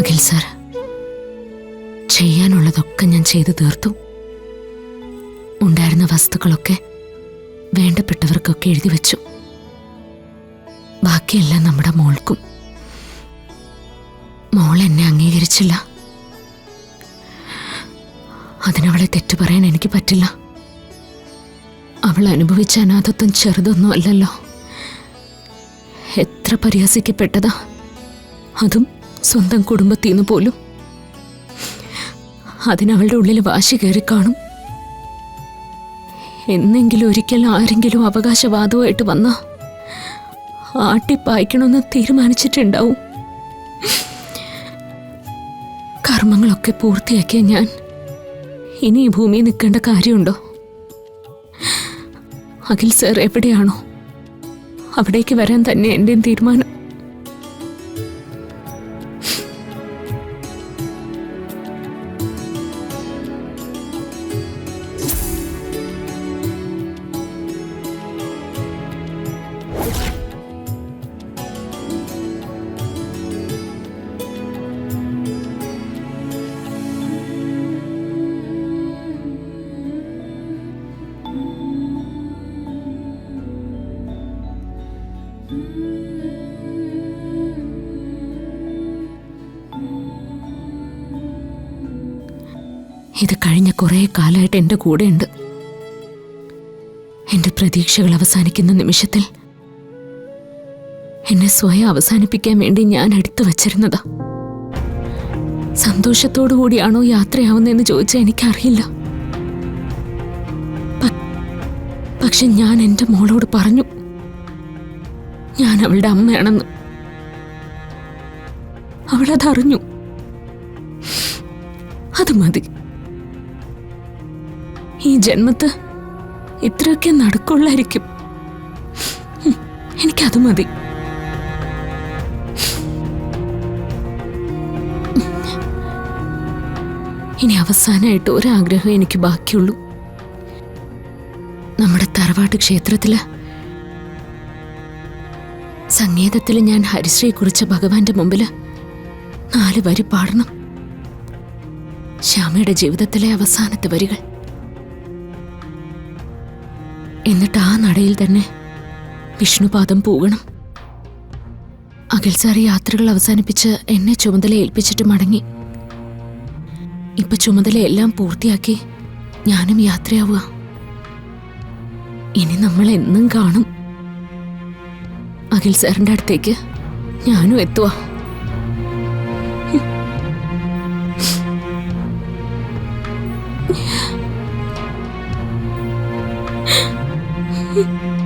Akhil sir, ചെയ്യാനുള്ളതൊക്കെ ഞാൻ ചെയ്തു തീർത്തു. ഉണ്ടായിരുന്ന വസ്തുക്കളൊക്കെ വേണ്ടപ്പെട്ടവർക്കൊക്കെ എഴുതി വെച്ചു. ബാക്കിയെല്ലാം നമ്മുടെ മോൾക്കും. മോൾ എന്നെ അംഗീകരിച്ചില്ല. അതിനവളെ തെറ്റു പറയാൻ എനിക്ക് പറ്റില്ല. അവൾ അനുഭവിച്ച അനാഥത്വം ചെറുതൊന്നും അല്ലല്ലോ. എത്ര പരിഹസിക്കപ്പെട്ടതാ, അതും സ്വന്തം കുടുംബത്തിന്ന് പോലും. അതിനവളുടെ ഉള്ളിൽ വാശി കയറി കാണും. എന്നെങ്കിലും ഒരിക്കൽ ആരെങ്കിലും അവകാശവാദമായിട്ട് വന്ന ആട്ടിപ്പായ്ക്കണമെന്ന് തീരുമാനിച്ചിട്ടുണ്ടാവും. കർമ്മങ്ങളൊക്കെ പൂർത്തിയാക്കിയ ഞാൻ ഇനി ഈ ഭൂമിയിൽ നിൽക്കേണ്ട കാര്യമുണ്ടോ? അഖിൽ സാർ എവിടെയാണോ അവിടേക്ക് വരാൻ തന്നെ എൻ്റെ തീരുമാനം. ഇത് കഴിഞ്ഞ കുറേ കാലമായിട്ട് എൻ്റെ കൂടെയുണ്ട്. എൻ്റെ പ്രതീക്ഷകൾ അവസാനിക്കുന്ന നിമിഷത്തിൽ എന്നെ സ്വയം അവസാനിപ്പിക്കാൻ വേണ്ടി ഞാൻ എടുത്തു വച്ചിരുന്നതാ. സന്തോഷത്തോടു കൂടിയാണോ യാത്രയാവുന്നതെന്ന് ചോദിച്ചാൽ എനിക്കറിയില്ല. പക്ഷെ ഞാൻ എൻ്റെ മോളോട് പറഞ്ഞു, ഞാൻ അവളുടെ അമ്മയാണെന്ന്. അവളതറിഞ്ഞു. അത് മതി. ഈ ജന്മത്ത് ഇത്രയൊക്കെ നടക്കുള്ളായിരിക്കും. എനിക്കത് മതി. ഇനി അവസാനമായിട്ട് ഒരാഗ്രഹം എനിക്ക് ബാക്കിയുള്ളൂ. നമ്മുടെ തറവാട്ട് ക്ഷേത്രത്തില് സംഗീതത്തിൽ ഞാൻ ഹരിശ്രീയെ കുറിച്ച് ഭഗവാന്റെ മുമ്പില് 4 വരി പാടണം. ശ്യാമയുടെ ജീവിതത്തിലെ അവസാനത്തെ വരികൾ. എന്നിട്ട് ആ നടയിൽ തന്നെ വിഷ്ണുപാദം പോകണം. അഖിൽ സാർ യാത്രകൾ അവസാനിപ്പിച്ച് എന്നെ ചുമതല ഏൽപ്പിച്ചിട്ട് മടങ്ങി. ഇപ്പൊ ചുമതലയെല്ലാം പൂർത്തിയാക്കി ഞാനും യാത്രയാവുക. ഇനി നമ്മൾ എന്നും കാണും. അഖിൽ സാറിന്റെ അടുത്തേക്ക് ഞാനും എത്തുക. Yeah.